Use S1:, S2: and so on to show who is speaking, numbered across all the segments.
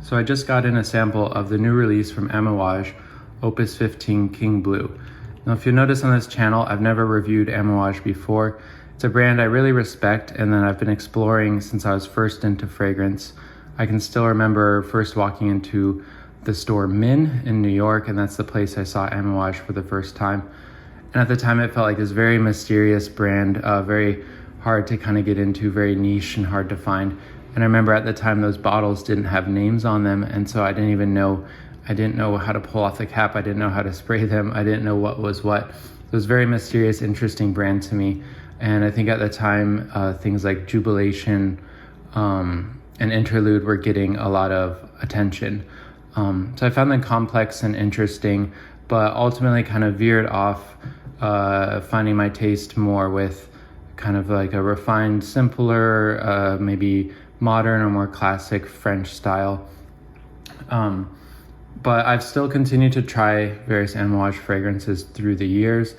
S1: So I just got in a sample of the new release from Amouage, Opus 15 King Blue. Now if you notice on this channel, I've never reviewed Amouage before. It's a brand I really respect and that I've been exploring since I was first into fragrance. I can still remember first walking into the store Min in New York, and that's the place I saw Amouage for the first time. And at the time it felt like this very mysterious brand, very hard to kind of get into, very niche and hard to find. And I remember at the time those bottles didn't have names on them, and so I didn't know how to pull off the cap, I didn't know how to spray them, I didn't know what was what. It was a very mysterious, interesting brand to me. And I think at the time, things like Jubilation and Interlude were getting a lot of attention. So I found them complex and interesting, but ultimately kind of veered off, finding my taste more with kind of like a refined, simpler, maybe modern or more classic French style. But I've still continued to try various Amouage fragrances through the years.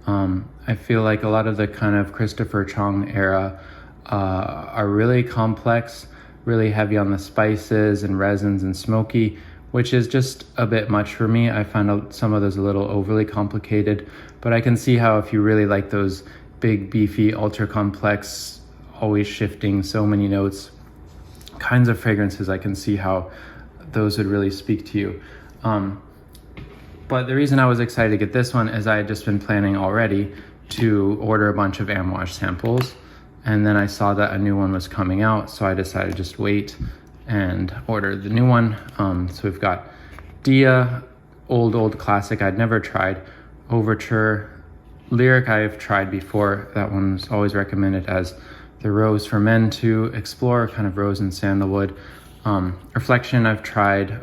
S1: I feel like a lot of the kind of Christopher Chong era are really complex, really heavy on the spices and resins and smoky, which is just a bit much for me. I find some of those a little overly complicated, but I can see how if you really like those big, beefy, ultra complex, always shifting, so many notes kinds of fragrances, I can see how those would really speak to you. But the reason I was excited to get this one is I had just been planning already to order a bunch of Amouage samples, and then I saw that a new one was coming out, so I decided to just wait and order the new one. So we've got Dia, old classic I'd never tried, Overture, Lyric I've tried before. That one's always recommended as the rose for men to explore, kind of rose and sandalwood. Reflection I've tried,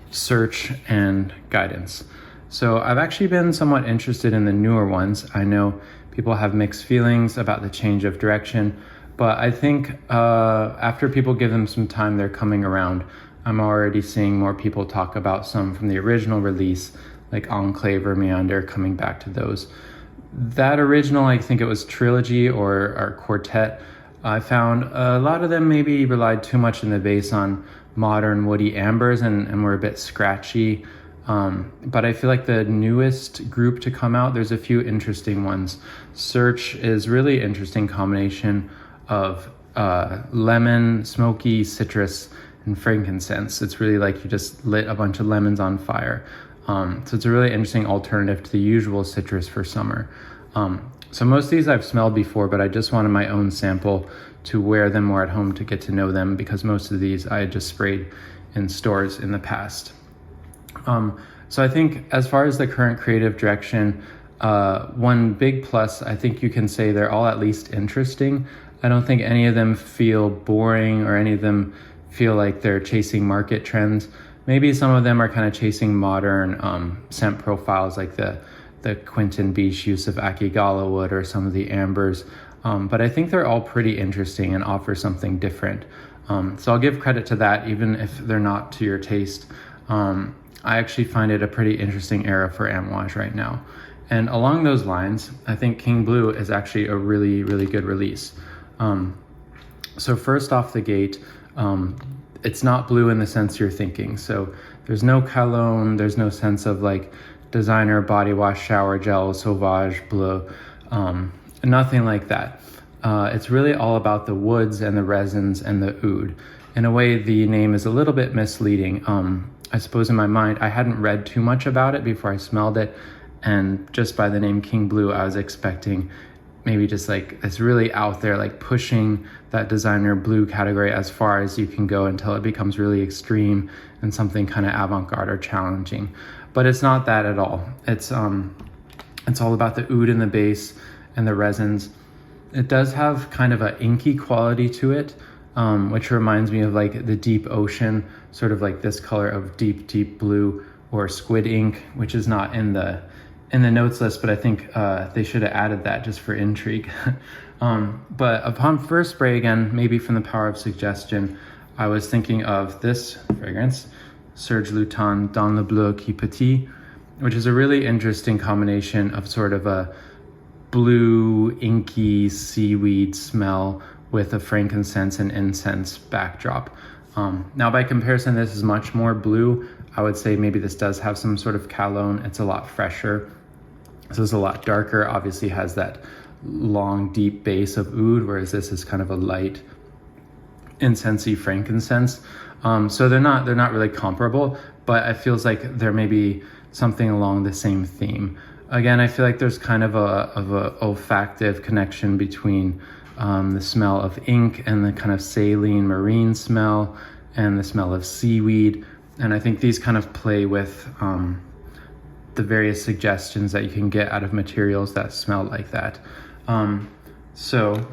S1: Search, and Guidance. So I've actually been somewhat interested in the newer ones. I know people have mixed feelings about the change of direction, but I think after people give them some time, they're coming around. I'm already seeing more people talk about some from the original release, like Enclave or Meander, coming back to those. That original, I think it was Trilogy or Quartet, I found a lot of them maybe relied too much in the base on modern woody ambers and were a bit scratchy. But I feel like the newest group to come out, there's a few interesting ones. Search is really interesting combination of lemon, smoky, citrus, and frankincense. It's really like you just lit a bunch of lemons on fire. So it's a really interesting alternative to the usual citrus for summer. So most of these I've smelled before, but I just wanted my own sample to wear them more at home to get to know them, because most of these I had just sprayed in stores in the past. So I think as far as the current creative direction, one big plus, I think you can say they're all at least interesting. I don't think any of them feel boring or any of them feel like they're chasing market trends. Maybe some of them are kind of chasing modern scent profiles, like the Quentin Beach use of Akigala wood or some of the ambers. But I think they're all pretty interesting and offer something different. So I'll give credit to that, even if they're not to your taste. I actually find it a pretty interesting era for Amouage right now. And along those lines, I think King Blue is actually a really, really good release. So first off the gate, it's not blue in the sense you're thinking. So there's no cologne, there's no sense of like designer body wash, shower gel, Sauvage Bleu, nothing like that. It's really all about the woods and the resins and the oud. In a way, the name is a little bit misleading. I suppose in my mind, I hadn't read too much about it before I smelled it, and just by the name King Blue, I was expecting maybe just like it's really out there, like pushing that designer blue category as far as you can go until it becomes really extreme and something kind of avant-garde or challenging. But it's not that at all. It's all about the oud in the base and the resins. It does have kind of an inky quality to it, which reminds me of like the deep ocean, sort of like this color of deep blue, or squid ink, which is not in the notes list, but I think they should have added that just for intrigue. But upon first spray, again, maybe from the power of suggestion, I was thinking of this fragrance, Serge Lutens Dans le Bleu qui Petit, which is a really interesting combination of sort of a blue, inky seaweed smell with a frankincense and incense backdrop. Now by comparison, this is much more blue. I would say maybe this does have some sort of cologne. It's a lot fresher. This is a lot darker, obviously has that long, deep base of oud, whereas this is kind of a light, incensey frankincense. So they're not really comparable, but it feels like there may be something along the same theme. Again, I feel like there's kind of a olfactive connection between the smell of ink and the kind of saline marine smell and the smell of seaweed. And I think these kind of play with the various suggestions that you can get out of materials that smell like that. So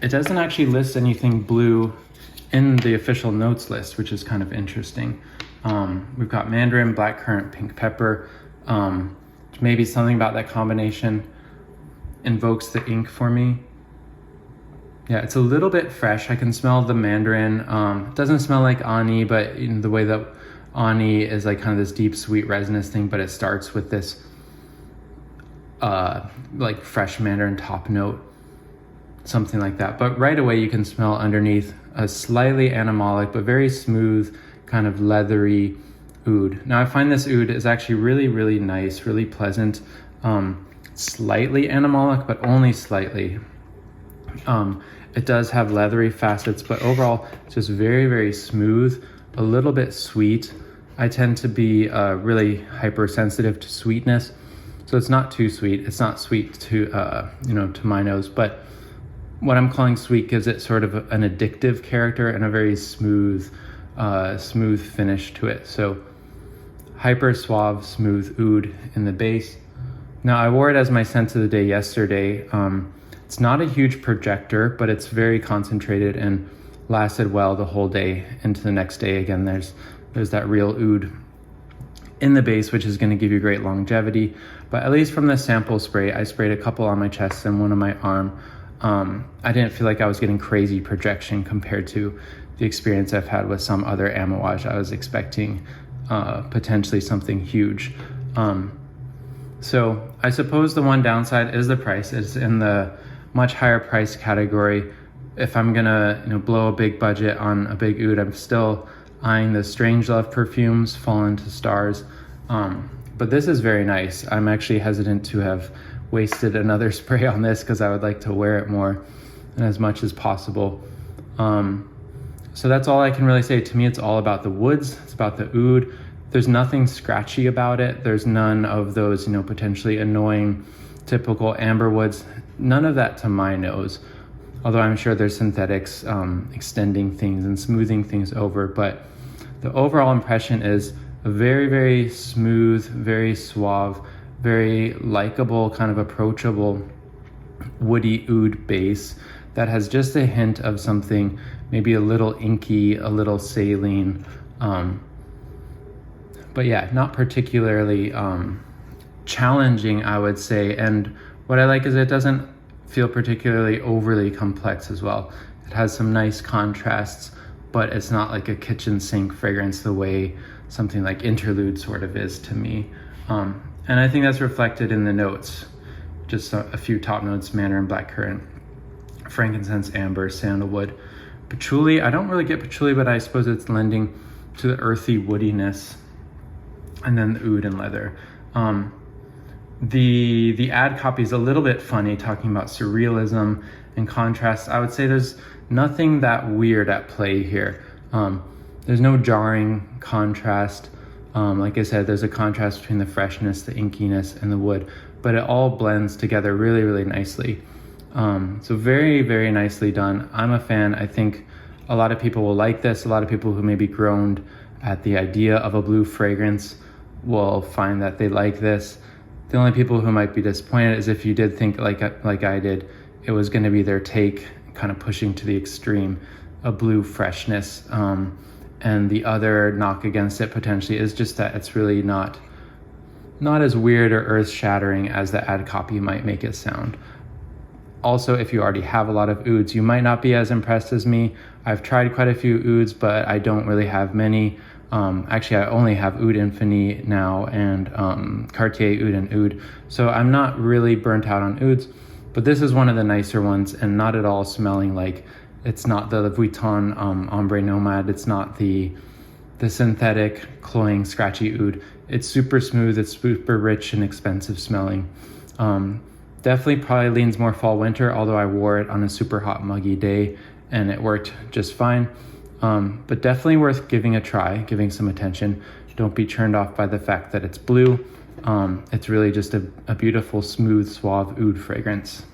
S1: it doesn't actually list anything blue in the official notes list, which is kind of interesting. We've got mandarin, blackcurrant, pink pepper. Maybe something about that combination invokes the ink for me. Yeah, it's a little bit fresh. I can smell the mandarin. It doesn't smell like ani, but in the way that ani is like kind of this deep, sweet, resinous thing, but it starts with this like fresh mandarin top note, something like that. But right away you can smell underneath a slightly animalic, but very smooth, kind of leathery oud. Now I find this oud is actually really, really nice, really pleasant, slightly animalic, but only slightly. It does have leathery facets, but overall it's just very, very smooth, a little bit sweet. I tend to be really hypersensitive to sweetness, so it's not too sweet. It's not sweet to to my nose, but what I'm calling sweet gives it sort of an addictive character and a very smooth finish to it. So hyper suave, smooth oud in the base. Now I wore it as my scent of the day yesterday. It's not a huge projector, but it's very concentrated and lasted well the whole day into the next day. Again, there's that real oud in the base, which is going to give you great longevity. But at least from the sample spray, I sprayed a couple on my chest and one on my arm. I didn't feel like I was getting crazy projection compared to the experience I've had with some other Amouage. I was expecting potentially something huge. So I suppose the one downside is the price. It's in the much higher price category. If I'm gonna blow a big budget on a big oud, I'm still eyeing the Strangelove perfumes, Fallen to Stars. But this is very nice. I'm actually hesitant to have wasted another spray on this because I would like to wear it more and as much as possible. So that's all I can really say. To me, it's all about the woods. It's about the oud. There's nothing scratchy about it. There's none of those, potentially annoying, typical amber woods. None of that to my nose. Although I'm sure there's synthetics extending things and smoothing things over. But the overall impression is a very, very smooth, very suave, very likable, kind of approachable, woody oud base that has just a hint of something, maybe a little inky, a little saline. But yeah, not particularly challenging, I would say. And what I like is it doesn't feel particularly overly complex as well. It has some nice contrasts, but it's not like a kitchen sink fragrance the way something like Interlude sort of is to me. And I think that's reflected in the notes. Just a few top notes: mandarin, blackcurrant, frankincense, amber, sandalwood, patchouli. I don't really get patchouli, but I suppose it's lending to the earthy woodiness. And then the oud and leather. The ad copy is a little bit funny, talking about surrealism and contrast. I would say there's nothing that weird at play here. There's no jarring contrast. Like I said, there's a contrast between the freshness, the inkiness, and the wood, but it all blends together really, really nicely. So very, very nicely done. I'm a fan. I think a lot of people will like this. A lot of people who maybe groaned at the idea of a blue fragrance will find that they like this. The only people who might be disappointed is if you did think like I did, it was going to be their take, kind of pushing to the extreme, a blue freshness. And the other knock against it potentially is just that it's really not as weird or earth-shattering as the ad copy might make it sound. Also, if you already have a lot of ouds, you might not be as impressed as me. I've tried quite a few ouds, but I don't really have many. Actually, I only have Oud Infini now and Cartier Oud and Oud. So I'm not really burnt out on ouds, but this is one of the nicer ones and not at all smelling like It's not the Vuitton Ombre Nomad. It's not the synthetic, cloying, scratchy oud. It's super smooth. It's super rich and expensive smelling. Definitely probably leans more fall winter, although I wore it on a super hot muggy day and it worked just fine. But definitely worth giving a try, giving some attention. Don't be turned off by the fact that it's blue. It's really just a beautiful, smooth, suave oud fragrance.